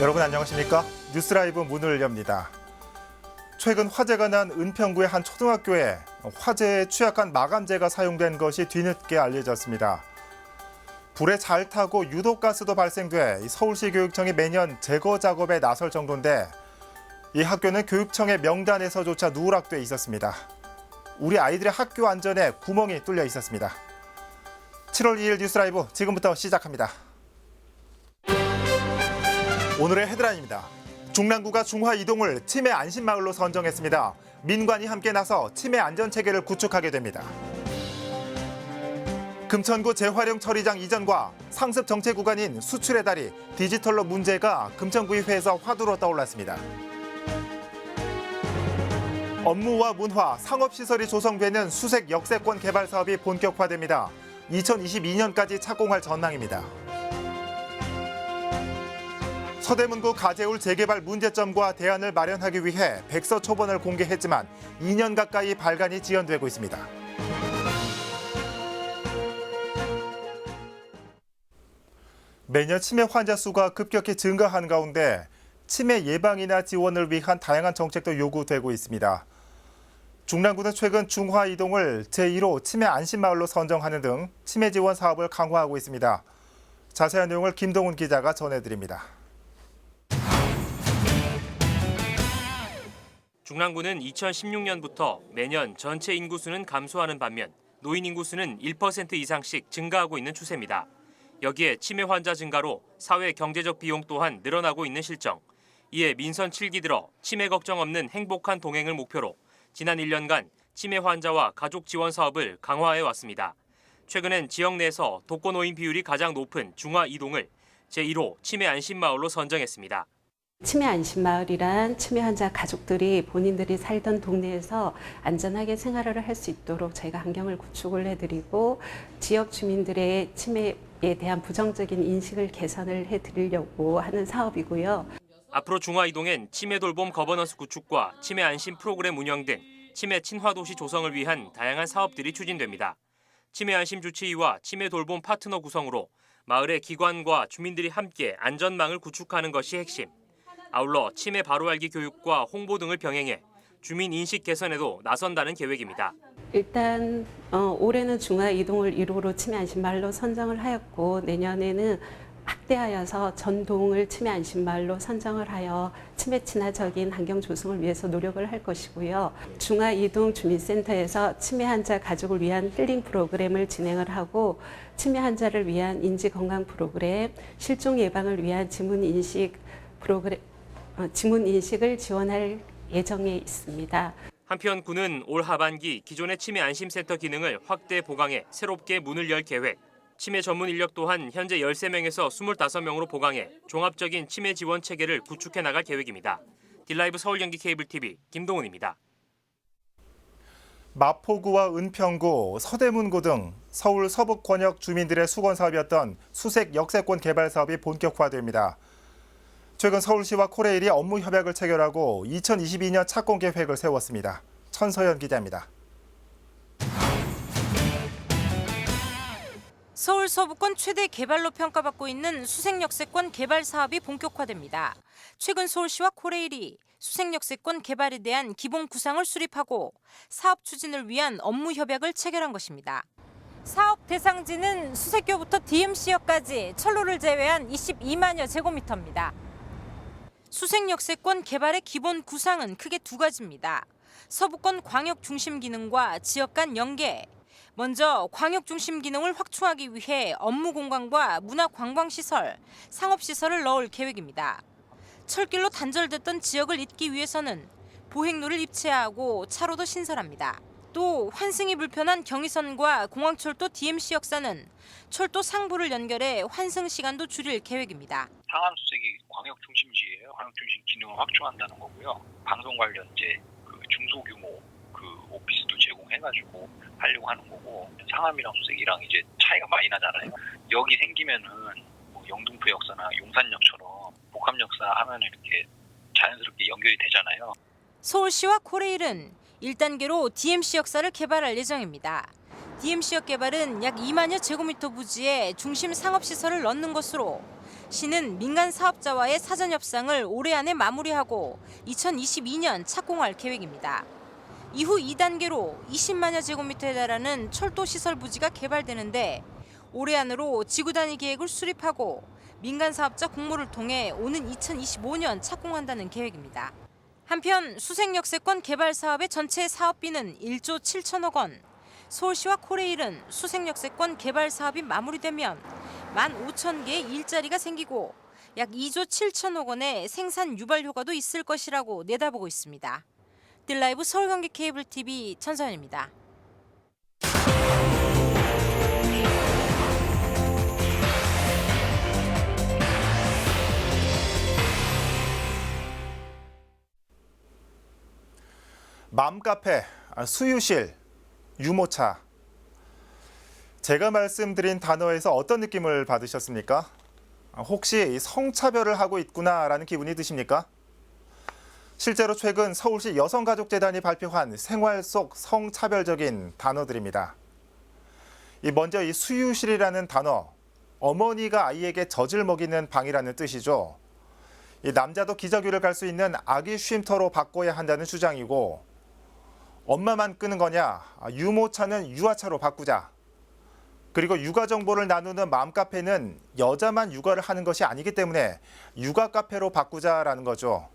여러분 안녕하십니까? 뉴스라이브 문을 엽니다. 최근 화재가 난 은평구의 한 초등학교에 화재에 취약한 마감재가 사용된 것이 뒤늦게 알려졌습니다. 불에 잘 타고 유독가스도 발생돼 서울시 교육청이 매년 제거 작업에 나설 정도인데 이 학교는 교육청의 명단에서조차 누락돼 있었습니다. 우리 아이들의 학교 안전에 구멍이 뚫려 있었습니다. 7월 2일 뉴스라이브 지금부터 시작합니다. 오늘의 헤드라인입니다. 중랑구가 중화 이동을 치매 안심마을로 선정했습니다. 민관이 함께 나서 치매 안전체계를 구축하게 됩니다. 금천구 재활용 처리장 이전과 상습 정체 구간인 수출의 다리, 디지털로 문제가 금천구의회에서 화두로 떠올랐습니다. 업무와 문화, 상업시설이 조성되는 수색 역세권 개발 사업이 본격화됩니다. 2022년까지 착공할 전망입니다. 서대문구 가재울 재개발 문제점과 대안을 마련하기 위해 백서 초본을 공개했지만 2년 가까이 발간이 지연되고 있습니다. 매년 치매 환자 수가 급격히 증가한 가운데 치매 예방이나 지원을 위한 다양한 정책도 요구되고 있습니다. 중랑구는 최근 중화 이동을 제1호 치매 안심마을로 선정하는 등 치매 지원 사업을 강화하고 있습니다. 자세한 내용을 김동훈 기자가 전해드립니다. 중랑구는 2016년부터 매년 전체 인구수는 감소하는 반면 노인 인구수는 1% 이상씩 증가하고 있는 추세입니다. 여기에 치매 환자 증가로 사회 경제적 비용 또한 늘어나고 있는 실정. 이에 민선 7기 들어 치매 걱정 없는 행복한 동행을 목표로 지난 1년간 치매 환자와 가족 지원 사업을 강화해 왔습니다. 최근엔 지역 내에서 독거노인 비율이 가장 높은 중화 이동을 제1호 치매 안심마을로 선정했습니다. 치매 안심마을이란 치매 환자 가족들이 본인들이 살던 동네에서 안전하게 생활을 할 수 있도록 저희가 환경을 구축을 해드리고 지역 주민들의 치매에 대한 부정적인 인식을 개선을 해드리려고 하는 사업이고요. 앞으로 중화 이동엔 치매 돌봄 거버넌스 구축과 치매 안심 프로그램 운영 등 치매 친화 도시 조성을 위한 다양한 사업들이 추진됩니다. 치매 안심 주치의와 치매 돌봄 파트너 구성으로 마을의 기관과 주민들이 함께 안전망을 구축하는 것이 핵심. 아울러 치매 바로 알기 교육과 홍보 등을 병행해 주민 인식 개선에도 나선다는 계획입니다. 일단 올해는 중화 이동을 1호로 치매 안심마을로 선정을 하였고 내년에는 확대하여서 전동을 치매 안심마을로 선정을 하여 치매 친화적인 환경 조성을 위해서 노력을 할 것이고요. 중화 이동 주민센터에서 치매 환자 가족을 위한 힐링 프로그램을 진행을 하고 치매 환자를 위한 인지 건강 프로그램, 실종 예방을 위한 지문 인식을 지원할 예정에 있습니다. 한편 구는 올 하반기 기존의 치매 안심센터 기능을 확대 보강해 새롭게 문을 열 계획. 치매 전문 인력 또한 현재 13명에서 25명으로 보강해 종합적인 치매 지원 체계를 구축해 나갈 계획입니다. 딜라이브 서울 경기 케이블 TV 김동훈입니다. 마포구와 은평구, 서대문구 등 서울 서북 권역 주민들의 수건 사업이었던 수색 역세권 개발 사업이 본격화됩니다. 최근 서울시와 코레일이 업무 협약을 체결하고 2022년 착공 계획을 세웠습니다. 천서연 기자입니다. 서울 서부권 최대 개발로 평가받고 있는 수색역세권 개발 사업이 본격화됩니다. 최근 서울시와 코레일이 수색역세권 개발에 대한 기본 구상을 수립하고 사업 추진을 위한 업무 협약을 체결한 것입니다. 사업 대상지는 수색교부터 DMC역까지 철로를 제외한 22만여 제곱미터입니다. 수색역세권 개발의 기본 구상은 크게 두 가지입니다. 서부권 광역 중심 기능과 지역 간 연계. 먼저 광역 중심 기능을 확충하기 위해 업무 공간과 문화 관광 시설, 상업 시설을 넣을 계획입니다. 철길로 단절됐던 지역을 잇기 위해서는 보행로를 입체하고 차로도 신설합니다. 또 환승이 불편한 경의선과 공항철도 DMC 역사는 철도 상부를 연결해 환승 시간도 줄일 계획입니다. 상암 수색이 광역 중심지예요. 광역 중심 기능을 확충한다는 거고요. 방송 관련 이제 중소규모 오피스도 제공해가지고 하려고 하는 거고 상암이랑 수색이랑 이제 차이가 많이 나잖아요. 여기 생기면은 영등포 역사나 용산역처럼 복합 역사 하면 이렇게 자연스럽게 연결이 되잖아요. 서울시와 코레일은 1단계로 DMC 역사를 개발할 예정입니다. DMC역 개발은 약 2만여 제곱미터 부지에 중심 상업시설을 넣는 것으로 시는 민간 사업자와의 사전 협상을 올해 안에 마무리하고 2022년 착공할 계획입니다. 이후 2단계로 20만여 제곱미터에 달하는 철도 시설 부지가 개발되는데 올해 안으로 지구 단위 계획을 수립하고 민간 사업자 공모를 통해 오는 2025년 착공한다는 계획입니다. 한편 수색역세권 개발 사업의 전체 사업비는 1조 7천억 원. 서울시와 코레일은 수색역세권 개발 사업이 마무리되면 15,000개의 일자리가 생기고 약 2조 7천억 원의 생산 유발 효과도 있을 것이라고 내다보고 있습니다. 딜라이브 서울경기 케이블 TV 천선입니다. 맘카페, 수유실, 유모차. 제가 말씀드린 단어에서 어떤 느낌을 받으셨습니까? 혹시 성차별을 하고 있구나라는 기분이 드십니까? 실제로 최근 서울시 여성가족재단이 발표한 생활 속 성차별적인 단어들입니다. 먼저 이 수유실이라는 단어, 어머니가 아이에게 젖을 먹이는 방이라는 뜻이죠. 남자도 기저귀를 갈 수 있는 아기 쉼터로 바꿔야 한다는 주장이고, 엄마만 끄는 거냐, 유모차는 유아차로 바꾸자. 그리고 육아 정보를 나누는 맘카페는 여자만 육아를 하는 것이 아니기 때문에 육아 카페로 바꾸자라는 거죠.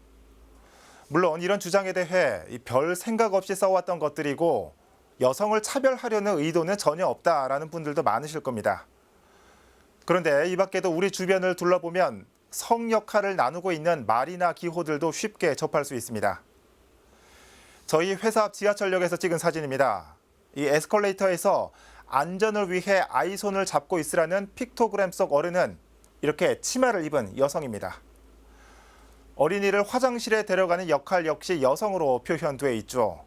물론 이런 주장에 대해 별 생각 없이 써왔던 것들이고 여성을 차별하려는 의도는 전혀 없다라는 분들도 많으실 겁니다. 그런데 이 밖에도 우리 주변을 둘러보면 성 역할을 나누고 있는 말이나 기호들도 쉽게 접할 수 있습니다. 저희 회사 앞 지하철역에서 찍은 사진입니다. 이 에스컬레이터에서 안전을 위해 아이 손을 잡고 있으라는 픽토그램 속 어른은 이렇게 치마를 입은 여성입니다. 어린이를 화장실에 데려가는 역할 역시 여성으로 표현돼 있죠.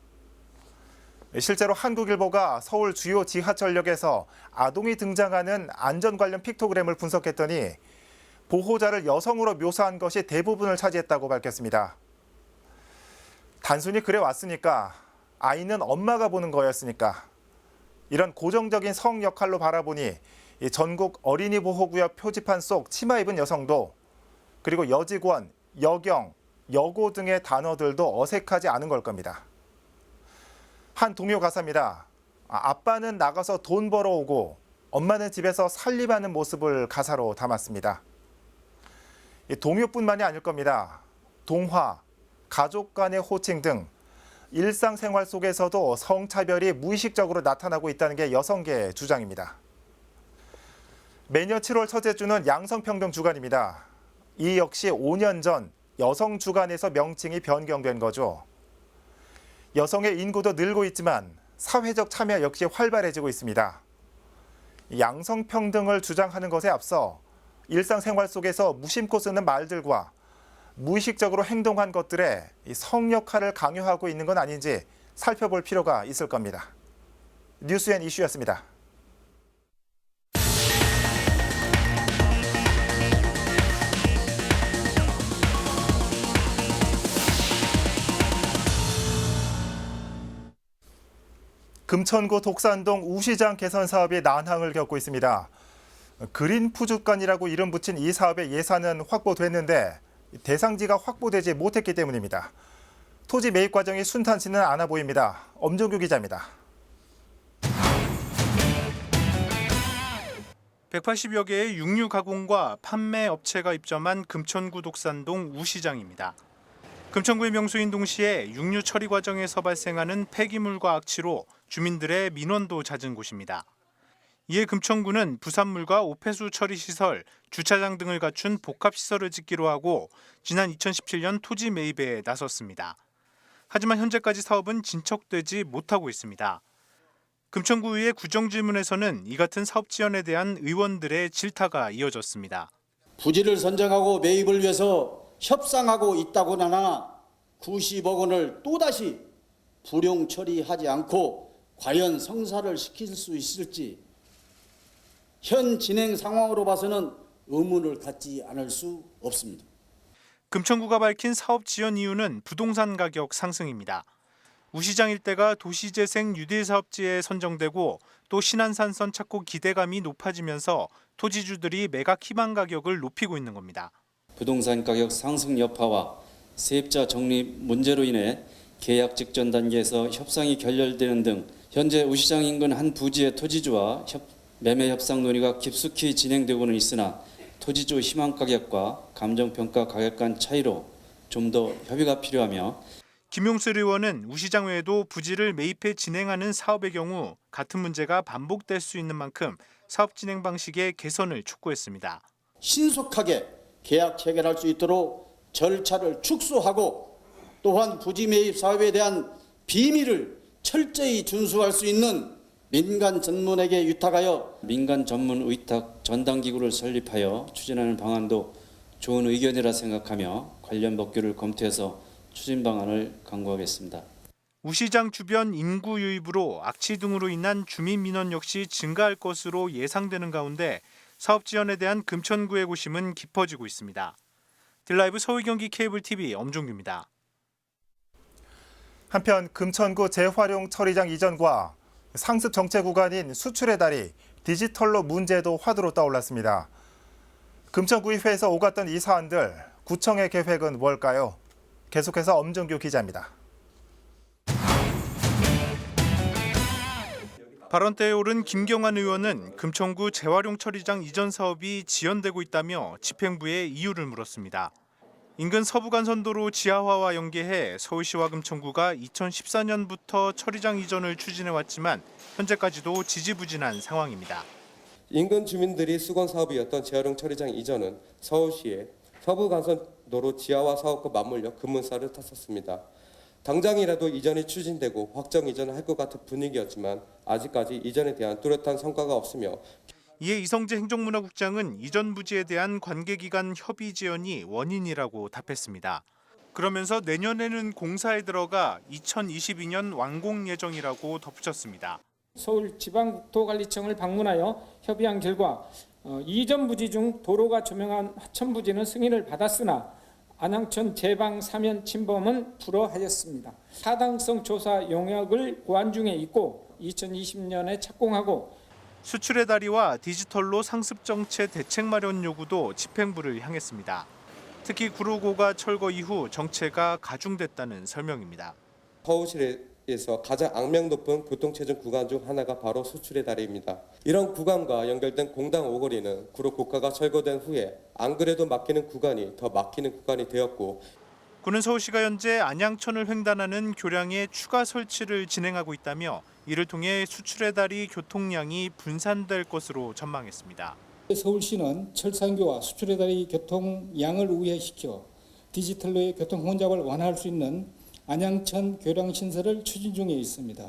실제로 한국일보가 서울 주요 지하철역에서 아동이 등장하는 안전 관련 픽토그램을 분석했더니 보호자를 여성으로 묘사한 것이 대부분을 차지했다고 밝혔습니다. 단순히 그래 왔으니까, 아이는 엄마가 보는 거였으니까, 이런 고정적인 성 역할로 바라보니 전국 어린이 보호구역 표지판 속 치마 입은 여성도, 그리고 여직원, 여경, 여고 등의 단어들도 어색하지 않은 걸 겁니다. 한 동요 가사입니다. 아빠는 나가서 돈 벌어오고 엄마는 집에서 살림하는 모습을 가사로 담았습니다. 동요뿐만이 아닐 겁니다. 동화, 가족 간의 호칭 등 일상생활 속에서도 성차별이 무의식적으로 나타나고 있다는 게 여성계의 주장입니다. 매년 7월 첫째 주는 양성평등 주간입니다. 이 역시 5년 전 여성 주간에서 명칭이 변경된 거죠. 여성의 인구도 늘고 있지만 사회적 참여 역시 활발해지고 있습니다. 양성평등을 주장하는 것에 앞서 일상생활 속에서 무심코 쓰는 말들과 무의식적으로 행동한 것들에 성 역할을 강요하고 있는 건 아닌지 살펴볼 필요가 있을 겁니다. 뉴스앤 이슈였습니다. 금천구 독산동 우시장 개선 사업이 난항을 겪고 있습니다. 그린푸주간이라고 이름 붙인 이 사업의 예산은 확보됐는데 대상지가 확보되지 못했기 때문입니다. 토지 매입 과정이 순탄치는 않아 보입니다. 엄종규 기자입니다. 180여 개의 육류 가공과 판매 업체가 입점한 금천구 독산동 우시장입니다. 금천구의 명소인 동시에 육류 처리 과정에서 발생하는 폐기물과 악취로 주민들의 민원도 잦은 곳입니다. 이에 금천구는 부산물과 오폐수 처리 시설, 주차장 등을 갖춘 복합시설을 짓기로 하고 지난 2017년 토지 매입에 나섰습니다. 하지만 현재까지 사업은 진척되지 못하고 있습니다. 금천구의회 구정질문에서는 이 같은 사업 지연에 대한 의원들의 질타가 이어졌습니다. 부지를 선정하고 매입을 위해서 협상하고 있다고는 하나 90억 원을 또다시 불용 처리하지 않고 과연 성사를 시킬 수 있을지 현 진행 상황으로 봐서는 의문을 갖지 않을 수 없습니다. 금천구가 밝힌 사업 지연 이유는 부동산 가격 상승입니다. 우시장 일대가 도시재생 뉴딜 사업지에 선정되고 또 신안산선 찾고 기대감이 높아지면서 토지주들이 매각 희망 가격을 높이고 있는 겁니다. 부동산 가격 상승 여파와 세입자 적립 문제로 인해 계약 직전 단계에서 협상이 결렬되는 등 현재 우시장 인근 한 부지의 토지주와 매매 협상 논의가 깊숙이 진행되고는 있으나 토지주 희망 가격과 감정평가 가격 간 차이로 좀 더 협의가 필요하며 김용슬 의원은 우시장 외에도 부지를 매입해 진행하는 사업의 경우 같은 문제가 반복될 수 있는 만큼 사업 진행 방식의 개선을 촉구했습니다. 신속하게 계약 체결할 수 있도록 절차를 축소하고 또한 부지 매입 사업에 대한 비밀을 철저히 준수할 수 있는 민간 전문에게 위탁하여 민간 전문 의탁 전담기구를 설립하여 추진하는 방안도 좋은 의견이라 생각하며 관련 법규를 검토해서 추진 방안을 강구하겠습니다. 우시장 주변 인구 유입으로 악취 등으로 인한 주민 민원 역시 증가할 것으로 예상되는 가운데 사업 지원에 대한 금천구의 고심은 깊어지고 있습니다. 딜라이브 서울 경기 케이블 TV 엄종규입니다. 한편 금천구 재활용 처리장 이전과 상습 정체 구간인 수출의 다리 디지털로 문제도 화두로 떠올랐습니다. 금천구의회에서 오갔던 이 사안들, 구청의 계획은 뭘까요? 계속해서 엄정규 기자입니다. 발언대에 오른 김경환 의원은 금천구 재활용 처리장 이전 사업이 지연되고 있다며 집행부에 이유를 물었습니다. 인근 서부간선도로 지하화와 연계해 서울시와 금천구가 2014년부터 처리장 이전을 추진해왔지만 현재까지도 지지부진한 상황입니다. 인근 주민들이 수건 사업이었던 재활용 처리장 이전은 서울시의 서부간선도로 지하화 사업과 맞물려 급문살을 탔었습니다. 당장이라도 이전이 추진되고 확정 이전을 할 것 같은 분위기였지만 아직까지 이전에 대한 뚜렷한 성과가 없으며 이에 이성재 행정문화국장은 이전 부지에 대한 관계기관 협의 지연이 원인이라고 답했습니다. 그러면서 내년에는 공사에 들어가 2022년 완공 예정이라고 덧붙였습니다. 서울지방국토관리청을 방문하여 협의한 결과 이전 부지 중 도로가 조명한 하천 부지는 승인을 받았으나 안양천 제방 사면 침범은 불허하였습니다. 타당성 조사 용역을 고안 중에 있고 2020년에 착공하고 수출의 다리와 디지털로 상습 정체 대책 마련 요구도 집행부를 향했습니다. 특히 구로고가 철거 이후 정체가 가중됐다는 설명입니다. 서울시에서 가장 악명 높은 교통체증 구간 중 하나가 바로 수출의 다리입니다. 이런 구간과 연결된 공당 오거리는 구로고가가 철거된 후에 안 그래도 막히는 구간이 더 막히는 구간이 되었고 구는 서울시가 현재 안양천을 횡단하는 교량의 추가 설치를 진행하고 있다며 이를 통해 수출의 다리 교통량이 분산될 것으로 전망했습니다. 서울시는 철산교와 수출의 다리 교통량을 우회시켜 디지털로의 교통 혼잡을 완화할 수 있는 안양천 교량 신설을 추진 중에 있습니다.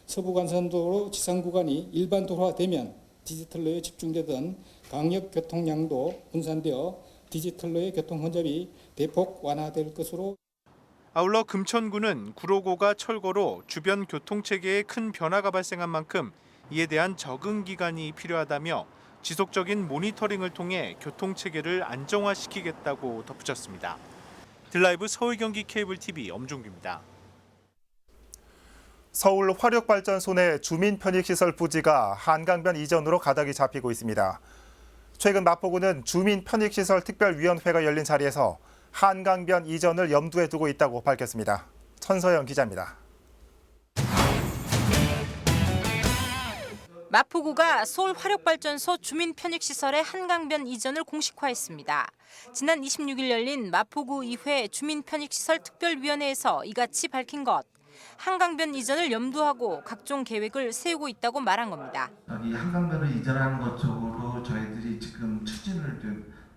서부간선도로 지상 구간이 일반 도로화되면 디지털로에 집중되던 광역 교통량도 분산되어 디지털로의 교통 혼잡이 대폭 완화될 것으로. 아울러 금천구는 구로고가 철거로 주변 교통체계에 큰 변화가 발생한 만큼 이에 대한 적응 기간이 필요하다며 지속적인 모니터링을 통해 교통체계를 안정화시키겠다고 덧붙였습니다. 딜라이브 서울 경기 케이블 TV 엄종규입니다. 서울 화력발전소 내 주민 편익시설 부지가 한강변 이전으로 가닥이 잡히고 있습니다. 최근 마포구는 주민 편익시설 특별위원회가 열린 자리에서 한강변 이전을 염두에 두고 있다고 밝혔습니다. 천서영 기자입니다. 마포구가 서울 화력발전소 주민 편익시설의 한강변 이전을 공식화했습니다. 지난 26일 열린 마포구 의회 주민 편익시설 특별위원회에서 이같이 밝힌 것. 한강변 이전을 염두하고 각종 계획을 세우고 있다고 말한 겁니다. 이 한강변을 이전하는 것 쪽으로 저희들이 지금 추진을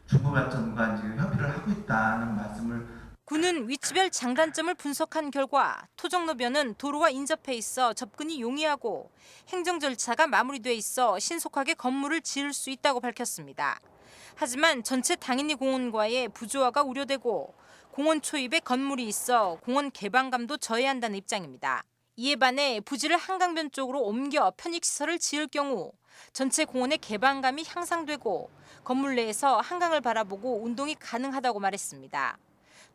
중부발전과 지금 협의를 하고 있다는 말씀을. 구는 위치별 장단점을 분석한 결과 토정로변은 도로와 인접해 있어 접근이 용이하고 행정 절차가 마무리돼 있어 신속하게 건물을 지을 수 있다고 밝혔습니다. 하지만 전체 당인리 공원과의 부조화가 우려되고 공원 초입에 건물이 있어 공원 개방감도 저해한다는 입장입니다. 이에 반해 부지를 한강변 쪽으로 옮겨 편익시설을 지을 경우 전체 공원의 개방감이 향상되고 건물 내에서 한강을 바라보고 운동이 가능하다고 말했습니다.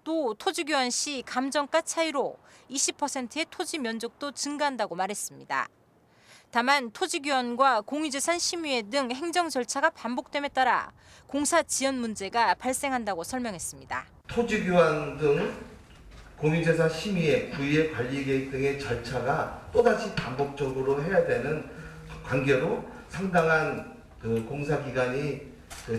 또 토지 교환 시 감정가 차이로 20%의 토지 면적도 증가한다고 말했습니다. 다만 토지 교환과 공유재산 심의회 등 행정 절차가 반복됨에 따라 공사 지연 문제가 발생한다고 설명했습니다. 토지 교환 등 공유재산 심의회, 구의회 관리 계획 등의 절차가 또다시 반복적으로 해야 되는 관계로 상당한 공사 기간이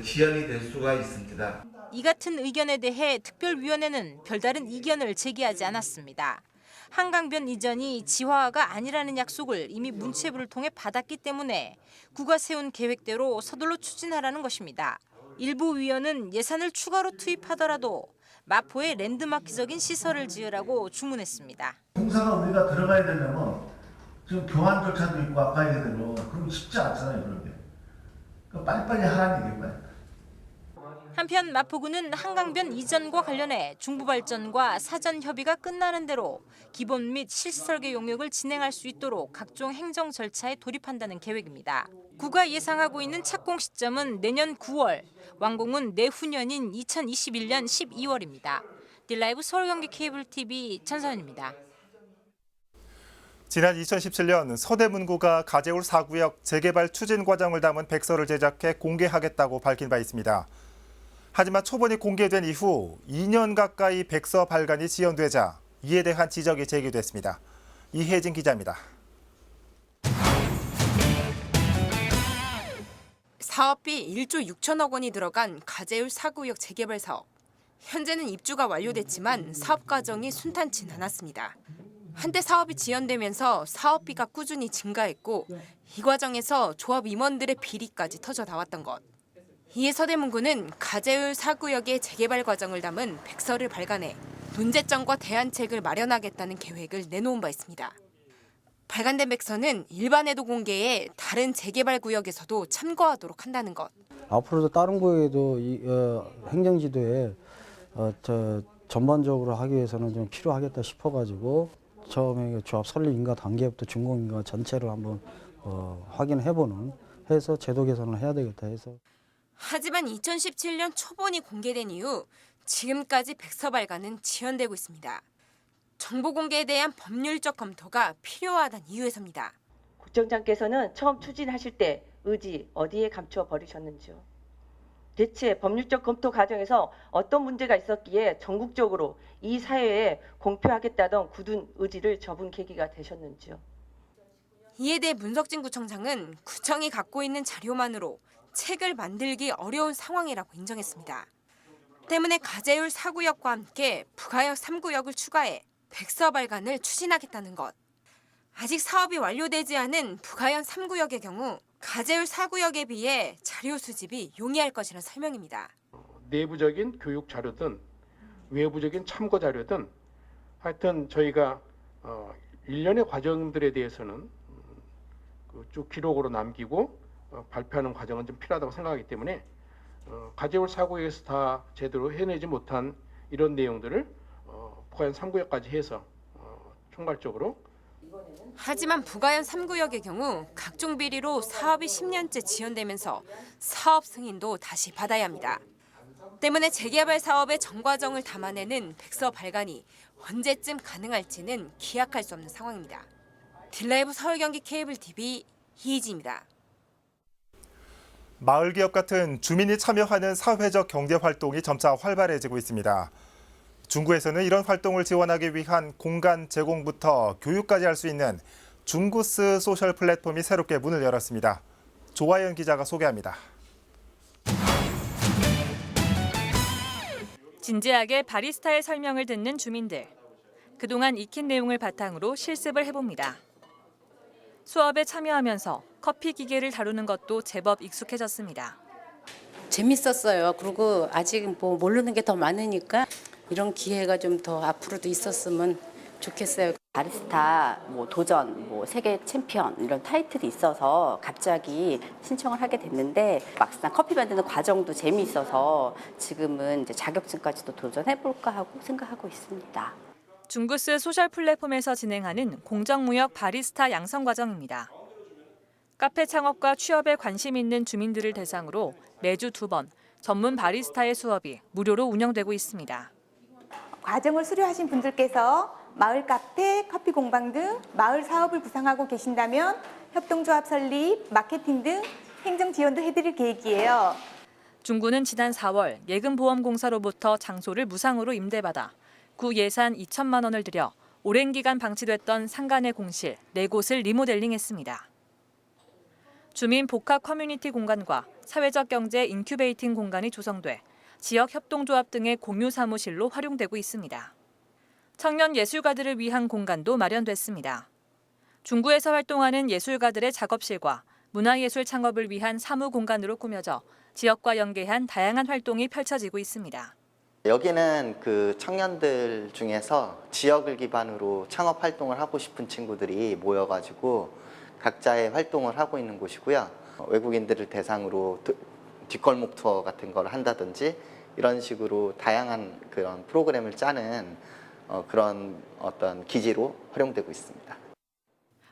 지연이 될 수가 있습니다. 이 같은 의견에 대해 특별위원회는 별다른 이견을 제기하지 않았습니다. 한강변 이전이 지화가 아니라는 약속을 이미 문체부를 통해 받았기 때문에 구가 세운 계획대로 서둘러 추진하라는 것입니다. 일부 위원은 예산을 추가로 투입하더라도 마포에 랜드마크적인 시설을 지으라고 주문했습니다. 공사가 우리가 들어가야 되려면 지금 교환 절차도 있고 아까 얘기대로 그럼 쉽지 않잖아요. 그런데 빨리빨리 하라는 얘기예요. 한편 마포구는 한강변 이전과 관련해 중부발전과 사전 협의가 끝나는 대로 기본 및 실설계 용역을 진행할 수 있도록 각종 행정 절차에 돌입한다는 계획입니다. 구가 예상하고 있는 착공 시점은 내년 9월, 완공은 내후년인 2021년 12월입니다. 딜라이브 서울경기 케이블 TV 전선입니다. 지난 2017년 서대문구가 가재울 4구역 재개발 추진 과정을 담은 백서를 제작해 공개하겠다고 밝힌 바 있습니다. 하지만 초본이 공개된 이후 2년 가까이 백서 발간이 지연되자 이에 대한 지적이 제기됐습니다. 이혜진 기자입니다. 사업비 1조 6천억 원이 들어간 가재울 4구역 재개발 사업. 현재는 입주가 완료됐지만 사업 과정이 순탄치 않았습니다. 한때 사업이 지연되면서 사업비가 꾸준히 증가했고 이 과정에서 조합 임원들의 비리까지 터져 나왔던 것. 이에 서대문구는 가재울 4구역의 재개발 과정을 담은 백서를 발간해 논제점과 대안책을 마련하겠다는 계획을 내놓은 바 있습니다. 발간된 백서는 일반에도 공개해 다른 재개발 구역에서도 참고하도록 한다는 것. 앞으로도 다른 구역에도 행정지도에 전반적으로 하기 위해서는 좀 필요하겠다 싶어가지고 처음에 조합 설립 인가 단계부터 준공 인가 전체를 한번 확인해보는 해서 제도 개선을 해야 되겠다 해서. 하지만 2017년 초본이 공개된 이후 지금까지 백서 발간은 지연되고 있습니다. 정보 공개에 대한 법률적 검토가 필요하다는 이유에서입니다. 국정장께서는 처음 추진하실 때 의지 어디에 감추어 버리셨는지요? 대체 법률적 검토 과정에서 어떤 문제가 있었기에 전국적으로 이 사회에 공표하겠다던 굳은 의지를 접은 계기가 되셨는지요? 이에 대해 문석진 구청장은 구청이 갖고 있는 자료만으로 책을 만들기 어려운 상황이라고 인정했습니다. 때문에 가재울 4구역과 함께 부가역 3구역을 추가해 백서 발간을 추진하겠다는 것. 아직 사업이 완료되지 않은 부가연 3구역의 경우 가재울 4구역에 비해 자료 수집이 용이할 것이라는 설명입니다. 내부적인 교육 자료든 외부적인 참고 자료든 하여튼 저희가 일련의 과정들에 대해서는 쭉 기록으로 남기고 발표하는 과정은 좀 필요하다고 생각하기 때문에 가재울 4구역에서 다 제대로 해내지 못한 이런 내용들을 부가연 3구역까지 해서 총괄적으로. 하지만 부가연 3구역의 경우 각종 비리로 사업이 10년째 지연되면서 사업 승인도 다시 받아야 합니다. 때문에 재개발 사업의 전 과정을 담아내는 백서 발간이 언제쯤 가능할지는 기약할 수 없는 상황입니다. 딜라이브 서울경기 케이블 TV 이희지입니다. 마을기업 같은 주민이 참여하는 사회적 경제활동이 점차 활발해지고 있습니다. 중구에서는 이런 활동을 지원하기 위한 공간 제공부터 교육까지 할 수 있는 중구스 소셜 플랫폼이 새롭게 문을 열었습니다. 조아연 기자가 소개합니다. 진지하게 바리스타의 설명을 듣는 주민들. 그동안 익힌 내용을 바탕으로 실습을 해봅니다. 수업에 참여하면서 커피 기계를 다루는 것도 제법 익숙해졌습니다. 재밌었어요. 그리고 아직 모르는 게 더 많으니까 이런 기회가 좀 더 앞으로도 있었으면 좋겠어요. 바리스타 도전, 세계 챔피언 이런 타이틀이 있어서 갑자기 신청을 하게 됐는데 막상 커피 만드는 과정도 재미있어서 지금은 이제 자격증까지도 도전해볼까 하고 생각하고 있습니다. 중구스 소셜 플랫폼에서 진행하는 공정무역 바리스타 양성 과정입니다. 카페 창업과 취업에 관심 있는 주민들을 대상으로 매주 2번 전문 바리스타의 수업이 무료로 운영되고 있습니다. 과정을 수료하신 분들께서 마을 카페, 커피 공방 등 마을 사업을 구상하고 계신다면 협동조합 설립, 마케팅 등 행정 지원도 해드릴 계획이에요. 중구는 지난 4월 예금보험공사로부터 장소를 무상으로 임대받아 구 예산 2천만 원을 들여 오랜 기간 방치됐던 상가 내 공실 4곳을 리모델링했습니다. 주민 복합 커뮤니티 공간과 사회적 경제 인큐베이팅 공간이 조성돼 지역 협동조합 등의 공유 사무실로 활용되고 있습니다. 청년 예술가들을 위한 공간도 마련됐습니다. 중구에서 활동하는 예술가들의 작업실과 문화예술 창업을 위한 사무 공간으로 꾸며져 지역과 연계한 다양한 활동이 펼쳐지고 있습니다. 여기는 그 청년들 중에서 지역을 기반으로 창업 활동을 하고 싶은 친구들이 모여가지고 각자의 활동을 하고 있는 곳이고요. 외국인들을 대상으로 뒷골목 투어 같은 걸 한다든지 이런 식으로 다양한 그런 프로그램을 짜는 그런 어떤 기지로 활용되고 있습니다.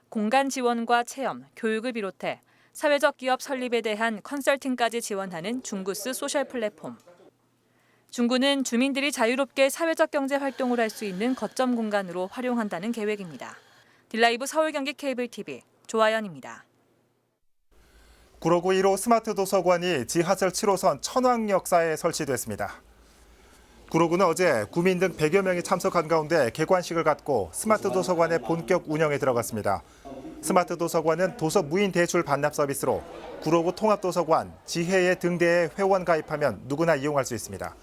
공간 지원과 체험, 교육을 비롯해 사회적 기업 설립에 대한 컨설팅까지 지원하는 중구스 소셜 플랫폼. 중구는 주민들이 자유롭게 사회적 경제 활동을 할 수 있는 거점 공간으로 활용한다는 계획입니다. 딜라이브 서울 경기 케이블 TV 조아연입니다. 구로구 1호 스마트 도서관이 지하철 7호선 천왕역사에 설치됐습니다. 구로구는 어제 구민 등 100여 명이 참석한 가운데 개관식을 갖고 스마트 도서관의 본격 운영에 들어갔습니다. 스마트 도서관은 도서 무인 대출 반납 서비스로 구로구 통합도서관, 지혜의 등대에 회원 가입하면 누구나 이용할 수 있습니다.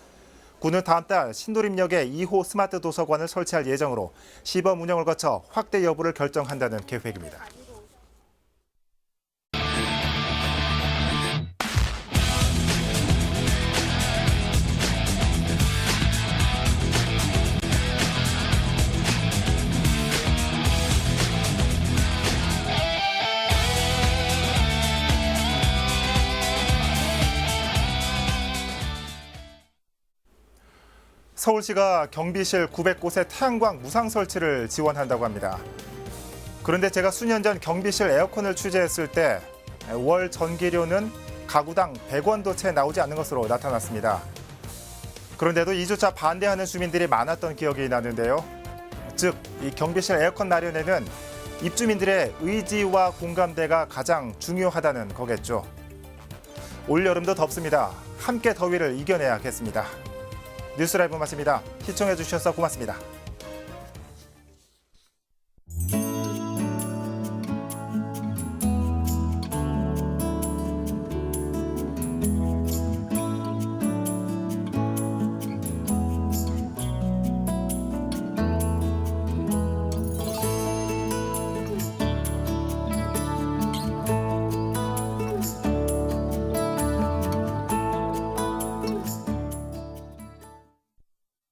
구는 다음 달 신도림역에 2호 스마트 도서관을 설치할 예정으로 시범 운영을 거쳐 확대 여부를 결정한다는 계획입니다. 서울시가 경비실 900곳에 태양광 무상 설치를 지원한다고 합니다. 그런데 제가 수년 전 경비실 에어컨을 취재했을 때 월 전기료는 가구당 100원도 채 나오지 않는 것으로 나타났습니다. 그런데도 이조차 반대하는 주민들이 많았던 기억이 나는데요. 즉, 이 경비실 에어컨 마련에는 입주민들의 의지와 공감대가 가장 중요하다는 거겠죠. 올여름도 덥습니다. 함께 더위를 이겨내야겠습니다. 뉴스라이브 마칩니다. 시청해 주셔서 고맙습니다.